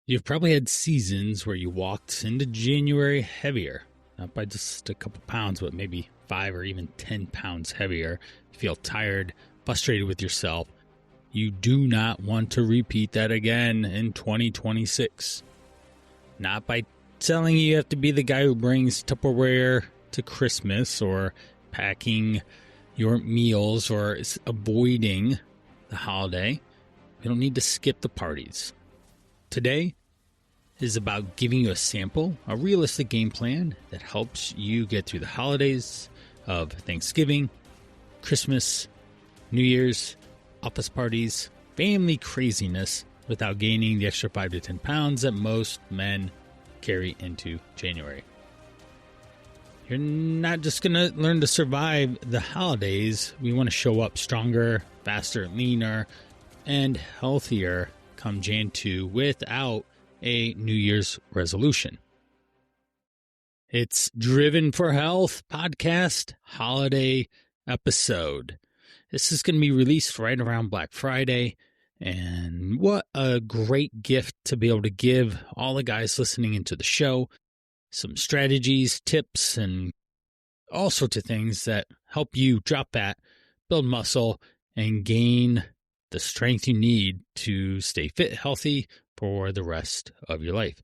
You've probably had seasons where you walked into January heavier, not by just a couple pounds, but maybe 5 or even 10 pounds heavier. You feel tired, frustrated with yourself. You do not want to repeat that again in 2026. Not by telling you have to be the guy who brings Tupperware to Christmas or packing your meals or avoiding the holiday. You don't need to skip the parties. Today is about giving you a sample, a realistic game plan that helps you get through the holidays of Thanksgiving, Christmas, New Year's, office parties, family craziness without gaining the extra 5 to 10 pounds that most men carry into January. You're not just going to learn to survive the holidays. We want to show up stronger, faster, leaner, and healthier come Jan 2 without a New Year's resolution. It's Driven for Health podcast holiday episode. This is going to be released right around Black Friday. And what a great gift to be able to give all the guys listening into the show. Some strategies, tips, and all sorts of things that help you drop fat, build muscle, and gain the strength you need to stay fit, healthy for the rest of your life.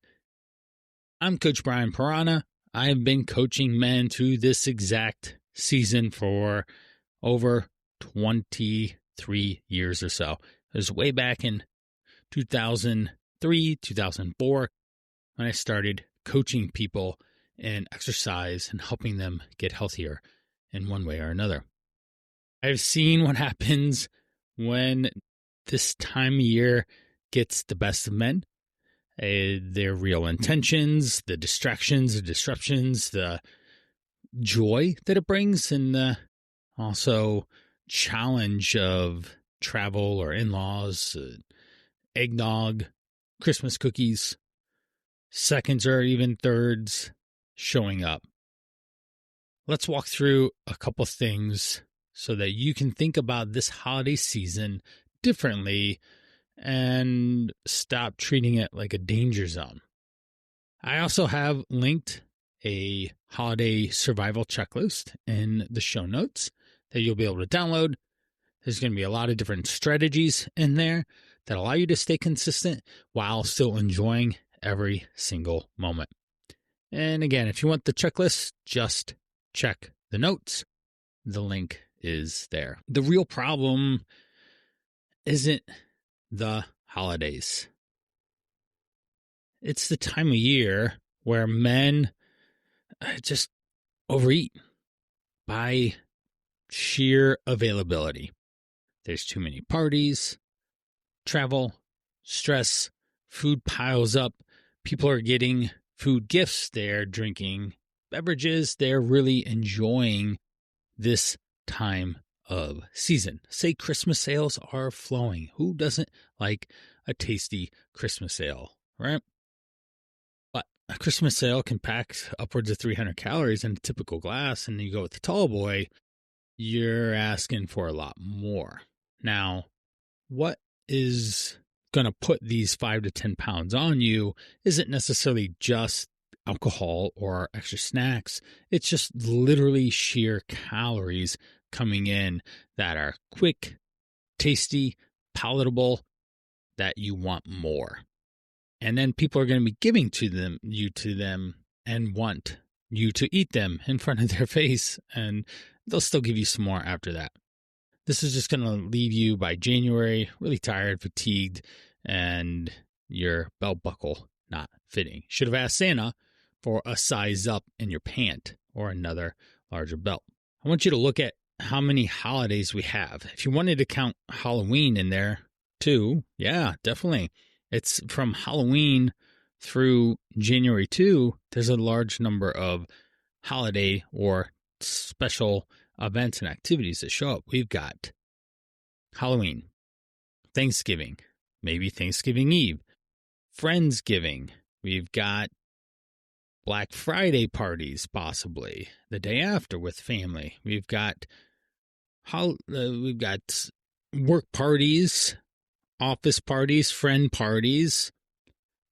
I'm Coach Brian Pirana. I have been coaching men through this exact season for over 23 years or so. It was way back in 2003, 2004 when I started coaching people in exercise and helping them get healthier in one way or another. I've seen what happens when this time of year gets the best of men. Their real intentions, the distractions, the disruptions, the joy that it brings, and the also challenge of travel or in-laws, eggnog, Christmas cookies, seconds or even thirds showing up. Let's walk through a couple things so that you can think about this holiday season differently and stop treating it like a danger zone. I also have linked a holiday survival checklist in the show notes that you'll be able to download. There's going to be a lot of different strategies in there that allow you to stay consistent while still enjoying every single moment. And again, if you want the checklist, just check the notes. The link is there. The real problem isn't the holidays. It's the time of year where men just overeat by sheer availability. There's too many parties, travel, stress, food piles up. People are getting food gifts. They're drinking beverages. They're really enjoying this time of season. Say Christmas sales are flowing. Who doesn't like a tasty Christmas ale, right? But a Christmas ale can pack upwards of 300 calories in a typical glass, and you go with the tall boy, you're asking for a lot more. Now, what is going to put these 5 to 10 pounds on you isn't necessarily just alcohol or extra snacks. It's just literally sheer calories coming in that are quick, tasty, palatable, that you want more. And then people are going to be giving you to them and want you to eat them in front of their face, and they'll still give you some more after that. This is just going to leave you by January really tired, fatigued, and your belt buckle not fitting. Should have asked Santa for a size up in your pant or another larger belt. I want you to look at how many holidays we have. If you wanted to count Halloween in there too, yeah, definitely. It's from Halloween through January 2, there's a large number of holiday or special events and activities that show up. We've got Halloween, Thanksgiving, maybe Thanksgiving Eve, Friendsgiving. We've got Black Friday parties, possibly the day after with family. We've got work parties, office parties, friend parties,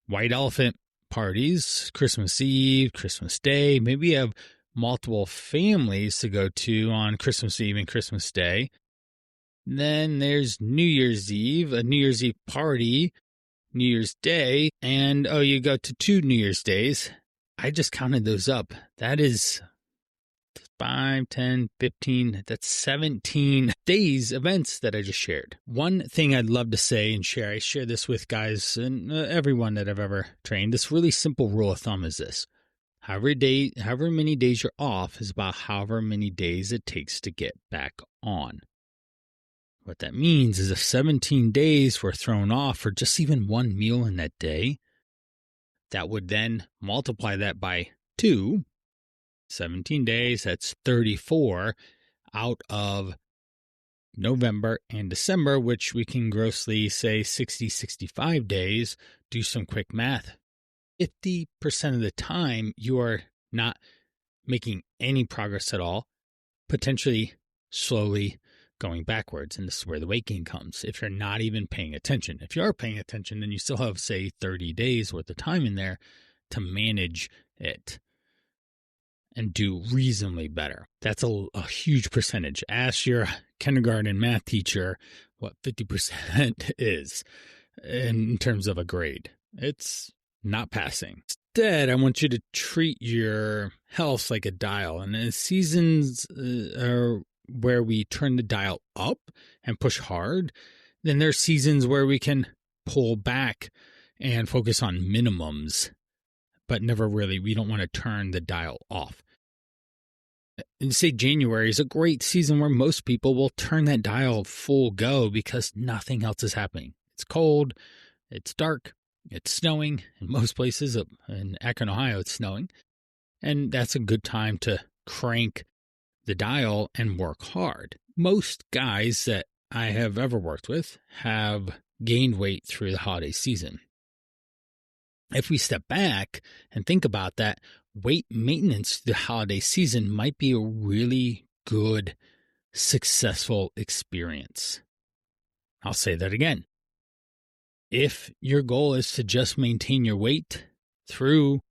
white elephant parties, Christmas Eve, Christmas Day. Maybe you have multiple families to go to on Christmas Eve and Christmas Day. Then there's New Year's Eve, a New Year's Eve party, New Year's Day, and you go to 2 New Year's Days. I just counted those up. That is 5, 10, 15, that's 17 days events that I just shared. One thing I'd love to say and share, I share this with guys and everyone that I've ever trained. This really simple rule of thumb is this. However many days you're off is about however many days it takes to get back on. What that means is if 17 days were thrown off for just even one meal in that day, that would then multiply that by 2. 17 days, that's 34 out of November and December, which we can grossly say 60, 65 days. Do some quick math. 50% of the time, you are not making any progress at all, potentially slowly going backwards. And this is where the weight gain comes. If you're not even paying attention, if you are paying attention, then you still have, say, 30 days worth of time in there to manage it and do reasonably better. That's a huge percentage. Ask your kindergarten math teacher what 50% is in terms of a grade. It's not passing. Instead, I want you to treat your health like a dial. And the seasons are where we turn the dial up and push hard. Then there's seasons where we can pull back and focus on minimums, but we don't want to turn the dial off. And say January is a great season where most people will turn that dial full go because nothing else is happening. It's cold, it's dark, it's snowing. In most places, in Akron, Ohio, it's snowing. And that's a good time to crank the dial and work hard. Most guys that I have ever worked with have gained weight through the holiday season. If we step back and think about that, weight maintenance through the holiday season might be a really good, successful experience. I'll say that again. If your goal is to just maintain your weight through,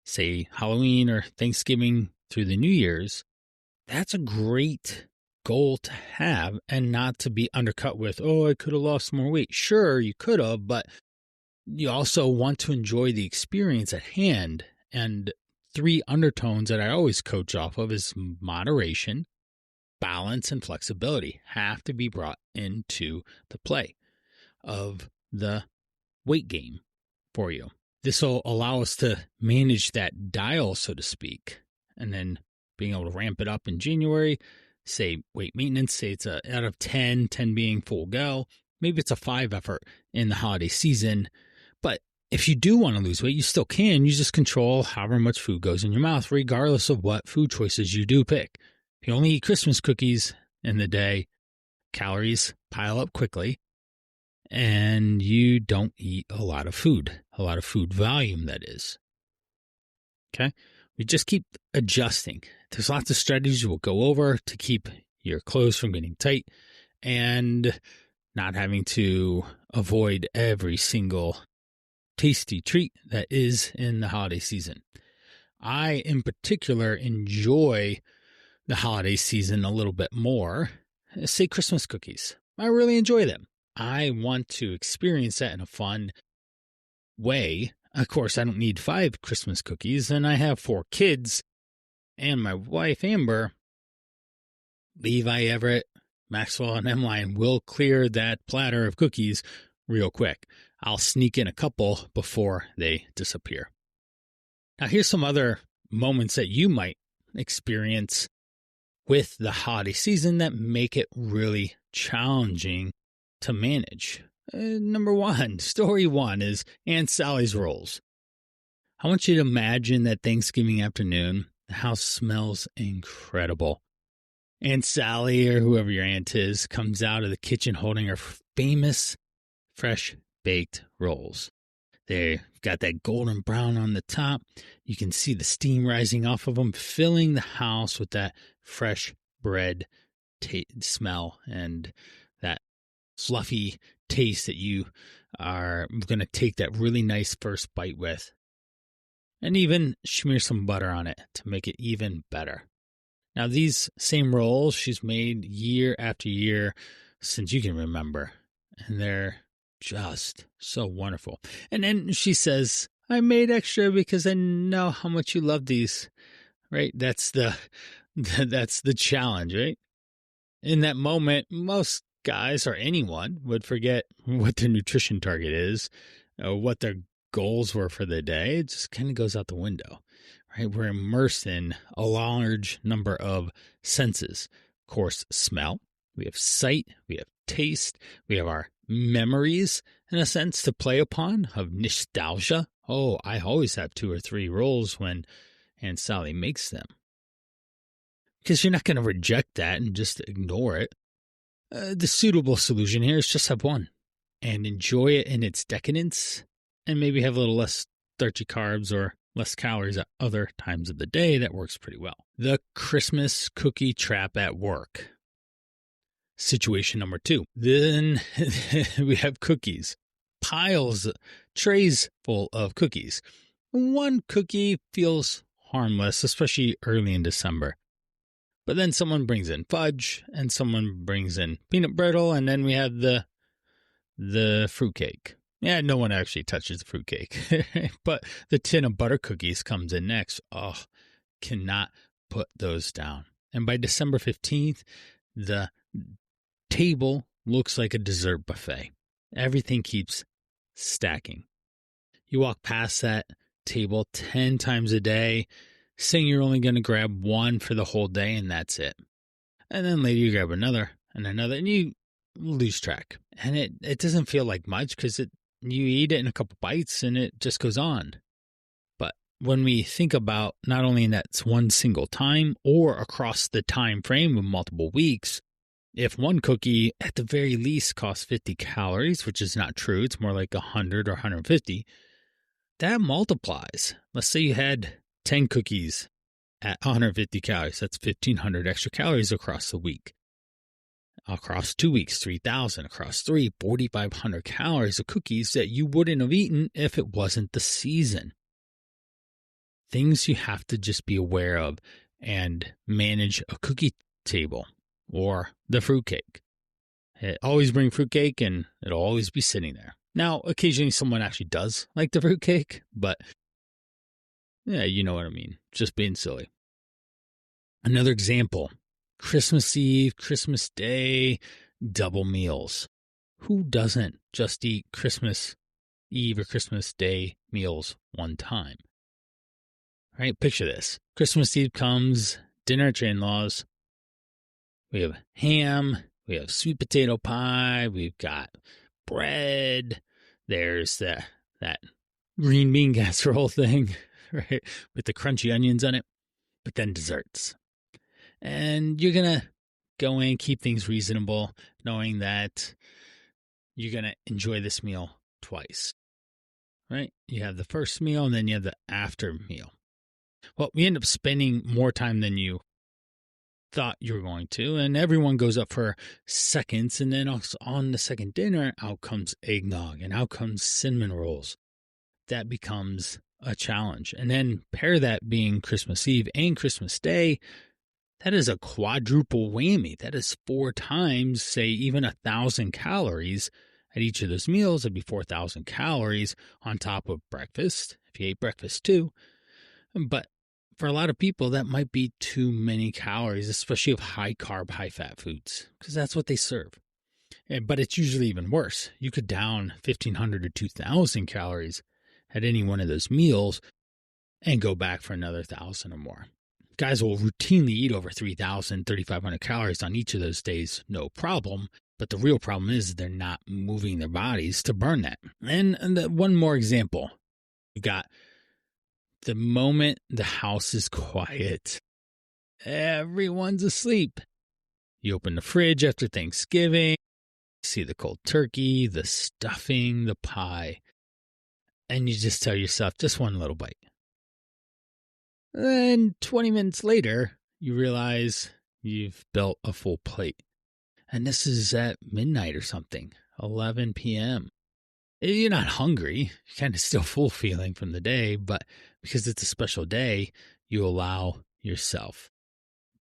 say, Halloween or Thanksgiving through the New Year's, that's a great goal to have and not to be undercut with, I could have lost more weight. Sure, you could have, but you also want to enjoy the experience at hand. And 3 undertones that I always coach off of is moderation, balance, and flexibility have to be brought into the play of the weight gain for you. This will allow us to manage that dial, so to speak, and then being able to ramp it up in January, say weight maintenance, say it's out of 10 being full go, maybe it's a 5 effort in the holiday season. But if you do want to lose weight, you still can. You just control however much food goes in your mouth, regardless of what food choices you do pick. If you only eat Christmas cookies in the day, calories pile up quickly, and you don't eat a lot of food volume, that is. Okay? We just keep adjusting. There's lots of strategies we'll go over to keep your clothes from getting tight and not having to avoid every single tasty treat that is in the holiday season. I, in particular, enjoy the holiday season a little bit more. Say Christmas cookies. I really enjoy them. I want to experience that in a fun way. Of course, I don't need 5 Christmas cookies, and I have 4 kids, and my wife, Amber, Levi Everett, Maxwell, and Emmeline will clear that platter of cookies real quick. I'll sneak in a couple before they disappear. Now, here's some other moments that you might experience with the holiday season that make it really challenging to manage. Story one is Aunt Sally's rolls. I want you to imagine that Thanksgiving afternoon, the house smells incredible. Aunt Sally, or whoever your aunt is, comes out of the kitchen holding her famous fresh baked rolls. They've got that golden brown on the top. You can see the steam rising off of them, filling the house with that fresh bread smell and that fluffy taste that you are going to take that really nice first bite with. And even smear some butter on it to make it even better. Now, these same rolls she's made year after year since you can remember. And they're just so wonderful. And then she says, I made extra because I know how much you love these. Right? That's the challenge, right? In that moment, most guys or anyone would forget what their nutrition target is, or what their goals were for the day. It just kind of goes out the window, right? We're immersed in a large number of senses. Of course, smell, we have sight, we have taste, we have our memories, in a sense, to play upon of nostalgia. Oh, I always have 2 or 3 rolls when Aunt Sally makes them. Because you're not going to reject that and just ignore it. The suitable solution here is just have one and enjoy it in its decadence, and maybe have a little less starchy carbs or less calories at other times of the day. That works pretty well. The Christmas cookie trap at work. Situation number 2. Then we have cookies. Piles, trays full of cookies. One cookie feels harmless, especially early in December. But then someone brings in fudge, and someone brings in peanut brittle, and then we have the fruitcake. Yeah, no one actually touches the fruitcake. But the tin of butter cookies comes in next. Oh, cannot put those down. And by December 15th, the table looks like a dessert buffet. Everything keeps stacking. You walk past that table 10 times a day, saying you're only going to grab one for the whole day, and that's it. And then later you grab another and another, and you lose track. And it doesn't feel like much because you eat it in a couple bites and it just goes on. But when we think about not only in that one single time or across the time frame of multiple weeks, if one cookie at the very least costs 50 calories, which is not true, it's more like 100 or 150, that multiplies. Let's say you had 10 cookies at 150 calories. That's 1,500 extra calories across the week. Across 2 weeks, 3,000. Across 3, 4,500 calories of cookies that you wouldn't have eaten if it wasn't the season. Things you have to just be aware of and manage a cookie table or the fruitcake. Always bring fruitcake and it'll always be sitting there. Now, occasionally someone actually does like the fruitcake, but yeah, you know what I mean. Just being silly. Another example, Christmas Eve, Christmas Day, double meals. Who doesn't just eat Christmas Eve or Christmas Day meals one time? Right? Picture this. Christmas Eve comes, dinner at your in-laws. We have ham, we have sweet potato pie, we've got bread, there's that green bean casserole thing, right, with the crunchy onions on it, but then desserts. And you're going to go in, keep things reasonable, knowing that you're going to enjoy this meal twice, right? You have the first meal and then you have the after meal. Well, we end up spending more time than you thought you were going to, and everyone goes up for seconds, and then also on the second dinner, out comes eggnog, and out comes cinnamon rolls. That becomes a challenge. And then pair that being Christmas Eve and Christmas Day, that is a quadruple whammy. That is 4 times, say, even 1,000 calories at each of those meals. It'd be 4,000 calories on top of breakfast, if you ate breakfast too. But for a lot of people, that might be too many calories, especially of high-carb, high-fat foods, because that's what they serve. But it's usually even worse. You could down 1,500 to 2,000 calories at any one of those meals and go back for another 1,000 or more. Guys will routinely eat over 3,000, 3,500 calories on each of those days, no problem. But the real problem is they're not moving their bodies to burn that. And one more example. You got the moment the house is quiet, everyone's asleep. You open the fridge after Thanksgiving, see the cold turkey, the stuffing, the pie, and you just tell yourself, just one little bite. Then 20 minutes later, you realize you've built a full plate. And this is at midnight or something. 11 p.m. You're not hungry. You're kind of still full feeling from the day, but because it's a special day, you allow yourself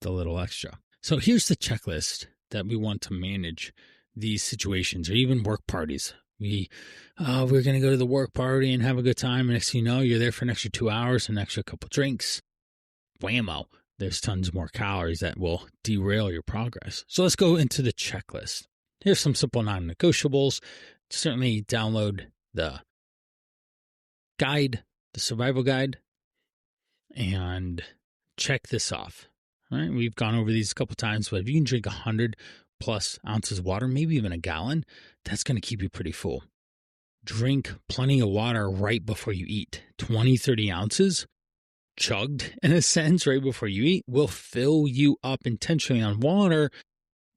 the little extra. So here's the checklist that we want to manage these situations or even work parties. We're going to go to the work party and have a good time. And next thing you know, you're there for an extra 2 hours, an extra couple drinks. Whammo. There's tons more calories that will derail your progress. So let's go into the checklist. Here's some simple non-negotiables. Certainly download the guide, the survival guide, and check this off. All right, we've gone over these a couple times, but if you can drink 100 plus ounces of water, maybe even a gallon, that's going to keep you pretty full. Drink plenty of water right before you eat. 20, 30 ounces chugged, in a sense, right before you eat will fill you up intentionally on water,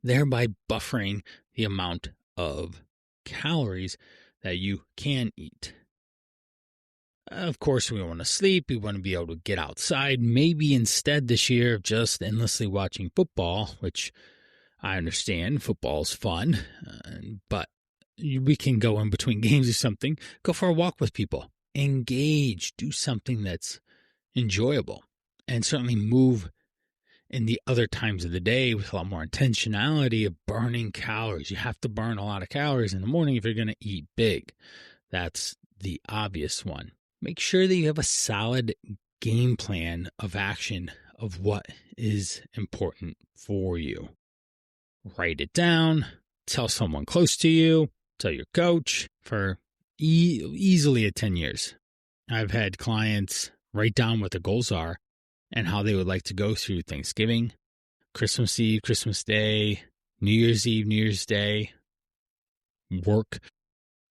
thereby buffering the amount of calories that you can eat. Of course, we want to sleep. We want to be able to get outside. Maybe instead this year of just endlessly watching football, which I understand football is fun, but we can go in between games or something. Go for a walk with people. Engage. Do something that's enjoyable. And certainly move in the other times of the day with a lot more intentionality of burning calories. You have to burn a lot of calories in the morning if you're going to eat big. That's the obvious one. Make sure that you have a solid game plan of action of what is important for you. Write it down. Tell someone close to you. Tell your coach for easily at 10 years. I've had clients write down what the goals are and how they would like to go through Thanksgiving, Christmas Eve, Christmas Day, New Year's Eve, New Year's Day, work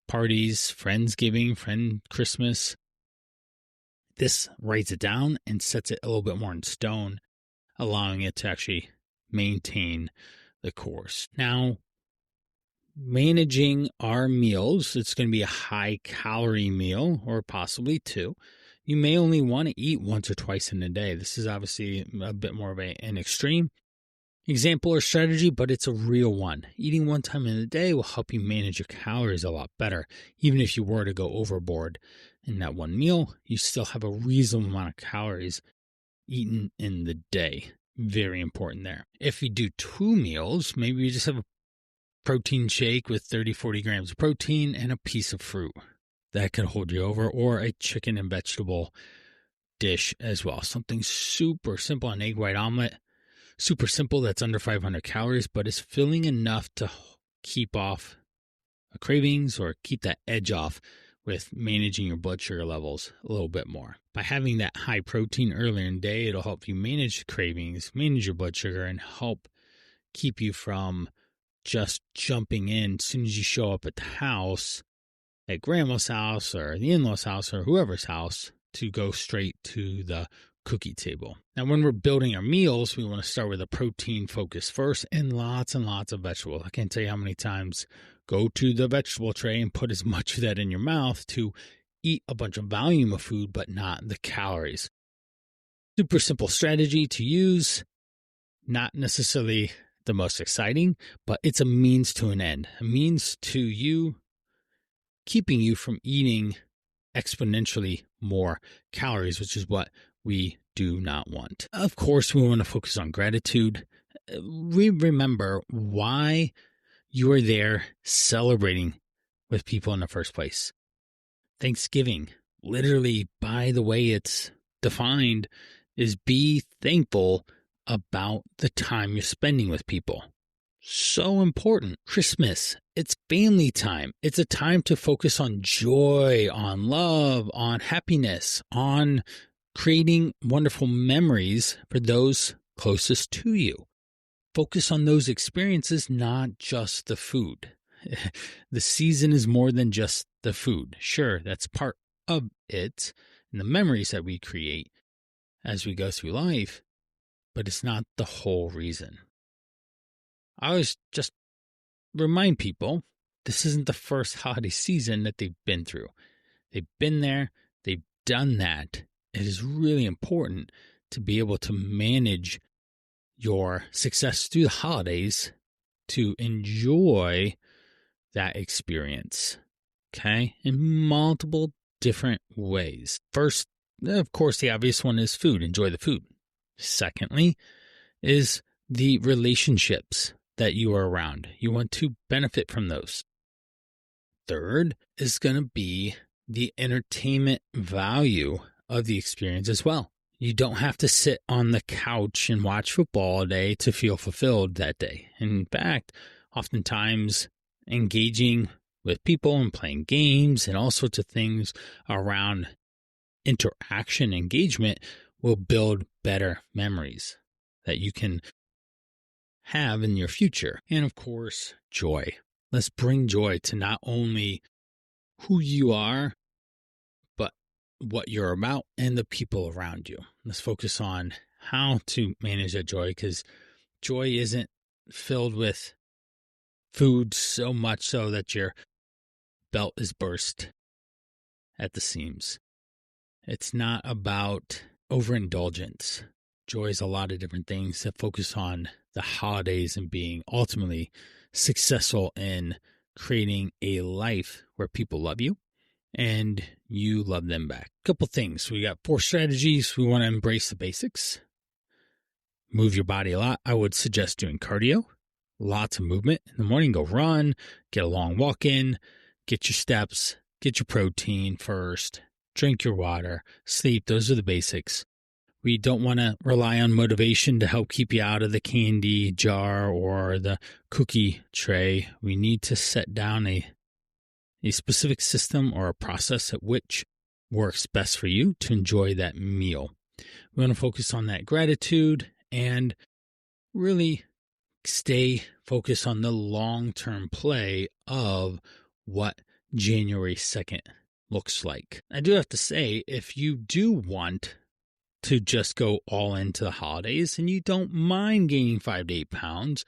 parties, Friendsgiving, friend Christmas. This writes it down and sets it a little bit more in stone, allowing it to actually maintain the course. Now, managing our meals, it's going to be a high-calorie meal or possibly two. You may only want to eat once or twice in a day. This is obviously a bit more of an extreme example or strategy, but it's a real one. Eating one time in a day will help you manage your calories a lot better. Even if you were to go overboard in that one meal, you still have a reasonable amount of calories eaten in the day. Very important there. If you do two meals, maybe you just have a protein shake with 30, 40 grams of protein and a piece of fruit. That could hold you over, or a chicken and vegetable dish as well. Something super simple, an egg white omelet. Super simple, that's under 500 calories, but is filling enough to keep off cravings or keep that edge off with managing your blood sugar levels a little bit more. By having that high protein earlier in the day, it'll help you manage cravings, manage your blood sugar, and help keep you from just jumping in as soon as you show up at the house, at grandma's house or the in-laws' house or whoever's house, to go straight to the cookie table. Now, when we're building our meals, we want to start with a protein focus first and lots of vegetables. I can't tell you how many times go to the vegetable tray and put as much of that in your mouth to eat a bunch of volume of food, but not the calories. Super simple strategy to use, not necessarily the most exciting, but it's a means to an end, a means to you keeping you from eating exponentially more calories, which is what we do not want. Of course, we want to focus on gratitude. We remember why you are there celebrating with people in the first place. Thanksgiving, literally by the way it's defined, is be thankful about the time you're spending with people. So important. Christmas, it's family time. It's a time to focus on joy, on love, on happiness, on creating wonderful memories for those closest to you. Focus on those experiences, not just the food. The season is more than just the food. Sure, that's part of it and the memories that we create as we go through life, but it's not the whole reason. I always just remind people this isn't the first holiday season that they've been through. They've been there. They've done that. It is really important to be able to manage your success through the holidays, to enjoy that experience, okay, in multiple different ways. First, of course, the obvious one is food. Enjoy the food. Secondly, is the relationships that you are around. You want to benefit from those. Third is going to be the entertainment value of the experience as well. You don't have to sit on the couch and watch football all day to feel fulfilled that day. In fact, oftentimes engaging with people and playing games and all sorts of things around interaction engagement will build better memories that you can have in your future. And of course, joy. Let's bring joy to not only who you are, but what you're about and the people around you. Let's focus on how to manage that joy, because joy isn't filled with food so much so that your belt is burst at the seams. It's not about overindulgence. Joy is a lot of different things that focus on the holidays and being ultimately successful in creating a life where people love you and you love them back. Couple things. We got 4 strategies. We want to embrace the basics. Move your body a lot. I would suggest doing cardio. Lots of movement in the morning. Go run, get a long walk in, get your steps, get your protein first, drink your water, sleep. Those are the basics. We don't want to rely on motivation to help keep you out of the candy jar or the cookie tray. We need to set down a specific system or a process at which works best for you to enjoy that meal. We want to focus on that gratitude and really stay focused on the long-term play of what January 2nd looks like. I do have to say, if you do want to just go all into the holidays and you don't mind gaining 5 to 8 pounds,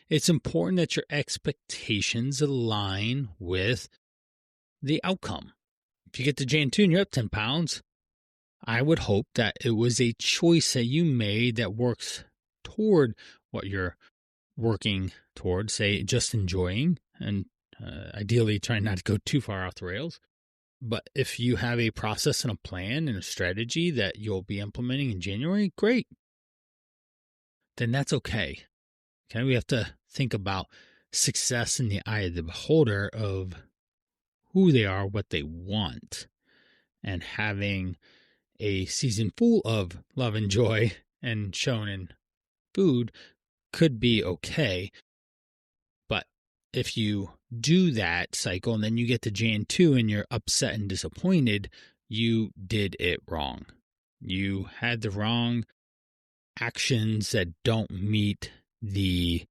it's important that your expectations align with the outcome. If you get to Jan 2 and you're up 10 pounds, I would hope that it was a choice that you made that works toward what you're working towards, say just enjoying and ideally trying not to go too far off the rails. But if you have a process and a plan and a strategy that you'll be implementing in January, great. Then that's okay. Okay, we have to think about success in the eye of the beholder of who they are, what they want, and having a season full of love and joy and shown in food could be okay. But if you do that cycle and then you get to Jan 2 and you're upset and disappointed, you did it wrong. You had the wrong actions that don't meet the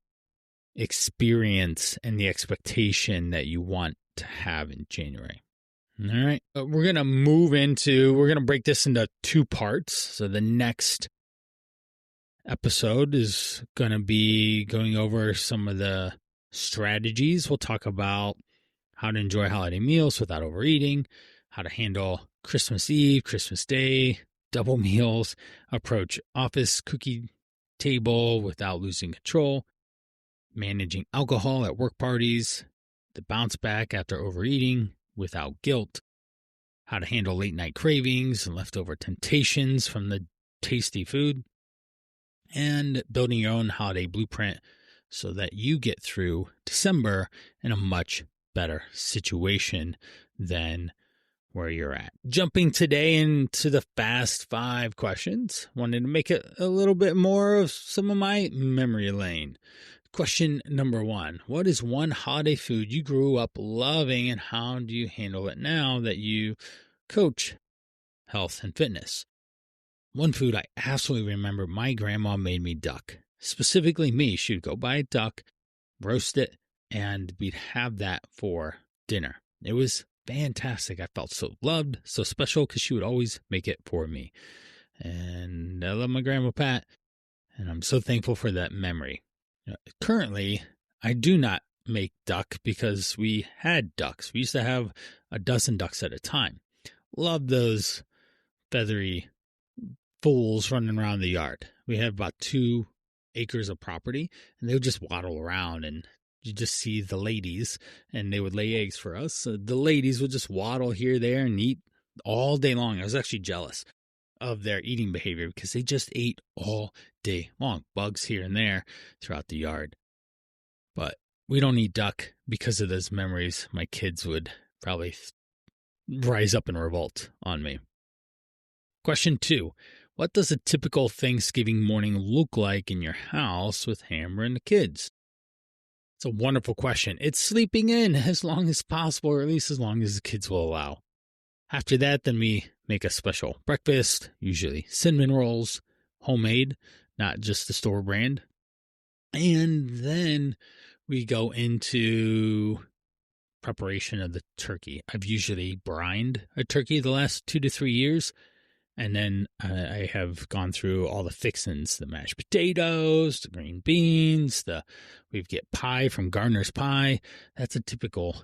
experience and the expectation that you want to have in January. All right. We're going to break this into 2 parts. So the next episode is going to be going over some of the strategies. We'll talk about how to enjoy holiday meals without overeating, how to handle Christmas Eve, Christmas Day, double meals, approach office cookie table without losing control, managing alcohol at work parties, the bounce back after overeating without guilt, how to handle late night cravings and leftover temptations from the tasty food, and building your own holiday blueprint so that you get through December in a much better situation than where you're at. Jumping today into the fast 5 questions. Wanted to make it a little bit more of some of my memory lane. Question number 1. What is one holiday food you grew up loving and how do you handle it now that you coach health and fitness? One food I absolutely remember, my grandma made me duck. Specifically me, she would go buy a duck, roast it, and we'd have that for dinner. It was fantastic. I felt so loved, so special because she would always make it for me. And I love my grandma Pat, and I'm so thankful for that memory. Currently, I do not make duck because we had ducks. We used to have a dozen ducks at a time. Love those feathery fools running around the yard. We had about 2 acres of property, and they would just waddle around, and you just see the ladies, and they would lay eggs for us. So the ladies would just waddle here, there, and eat all day long. I was actually jealous of their eating behavior because they just ate all day long. Bugs here and there throughout the yard. But we don't eat duck because of those memories. My kids would probably rise up in revolt on me. Question 2. What does a typical Thanksgiving morning look like in your house with Amber and the kids? It's a wonderful question. It's sleeping in as long as possible, or at least as long as the kids will allow. After that, then we make a special breakfast, usually cinnamon rolls, homemade, not just the store brand. And then we go into preparation of the turkey. I've usually brined a turkey the last 2 to 3 years. And then I have gone through all the fixins, the mashed potatoes, the green beans, we get pie from Gardner's Pie. That's a typical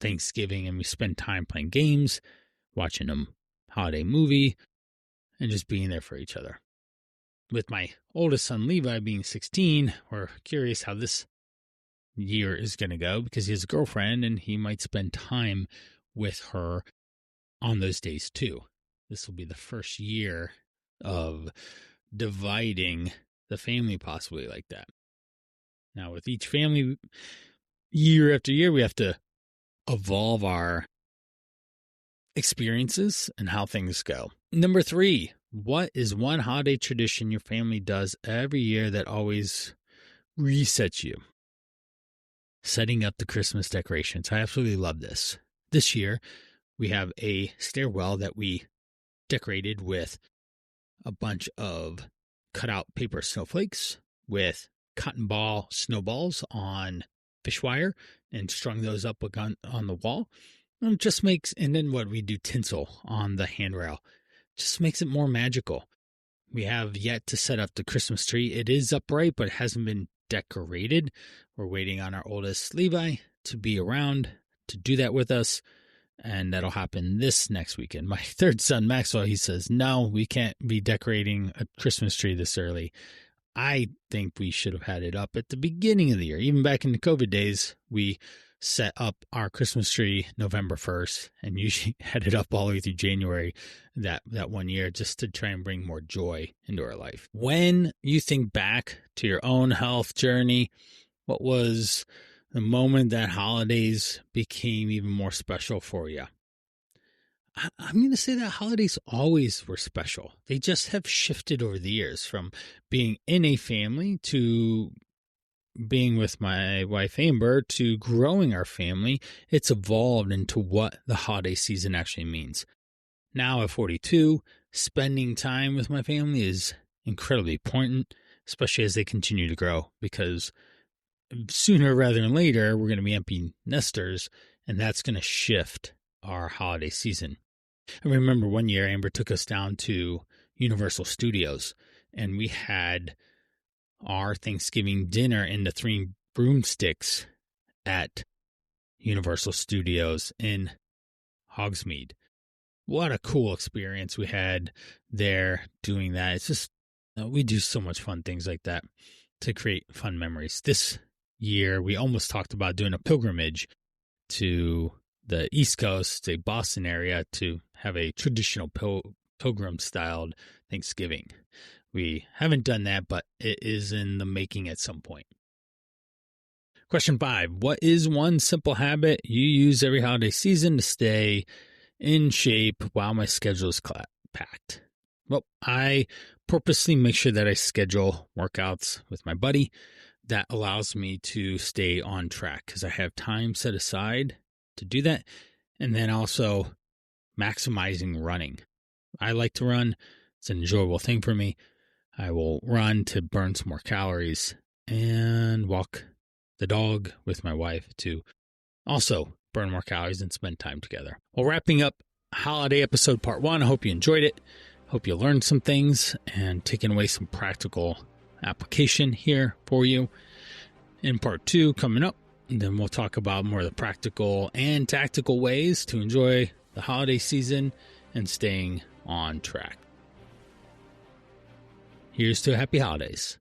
Thanksgiving, and we spend time playing games, watching a holiday movie, and just being there for each other. With my oldest son, Levi, being 16, we're curious how this year is going to go because he has a girlfriend, and he might spend time with her on those days too. This will be the first year of dividing the family possibly like that. Now, with each family, year after year, we have to evolve our experiences and how things go. Number 3, what is one holiday tradition your family does every year that always resets you? Setting up the Christmas decorations. I absolutely love this. This year, we have a stairwell that we decorated with a bunch of cutout paper snowflakes with cotton ball snowballs on fish wire and strung those up on the wall. And it just makes, and then what we do, tinsel on the handrail. Just makes it more magical. We have yet to set up the Christmas tree. It is upright, but it hasn't been decorated. We're waiting on our oldest Levi to be around to do that with us. And that'll happen this next weekend. My third son, Maxwell, he says, no, we can't be decorating a Christmas tree this early. I think we should have had it up at the beginning of the year. Even back in the COVID days, we set up our Christmas tree November 1st and usually had it up all the way through January that one year just to try and bring more joy into our life. When you think back to your own health journey, what was the moment that holidays became even more special for you? I'm going to say that holidays always were special. They just have shifted over the years from being in a family to being with my wife Amber to growing our family. It's evolved into what the holiday season actually means. Now at 42, spending time with my family is incredibly important, especially as they continue to grow, because sooner rather than later, we're going to be empty nesters, and that's going to shift our holiday season. I remember one year Amber took us down to Universal Studios, and we had our Thanksgiving dinner in the Three Broomsticks at Universal Studios in Hogsmeade. What a cool experience we had there doing that. It's just, we do so much fun things like that to create fun memories. This year, we almost talked about doing a pilgrimage to the East Coast, the Boston area, to have a traditional pilgrim-styled Thanksgiving. We haven't done that, but it is in the making at some point. Question 5. What is one simple habit you use every holiday season to stay in shape while my schedule is packed? Well, I purposely make sure that I schedule workouts with my buddy. That allows me to stay on track because I have time set aside to do that. And then also maximizing running. I like to run. It's an enjoyable thing for me. I will run to burn some more calories and walk the dog with my wife to also burn more calories and spend time together. Well, wrapping up holiday episode part 1. I hope you enjoyed it. Hope you learned some things and taken away some practical application here for you. In part 2 coming up, and then we'll talk about more of the practical and tactical ways to enjoy the holiday season and staying on track. Here's to happy holidays.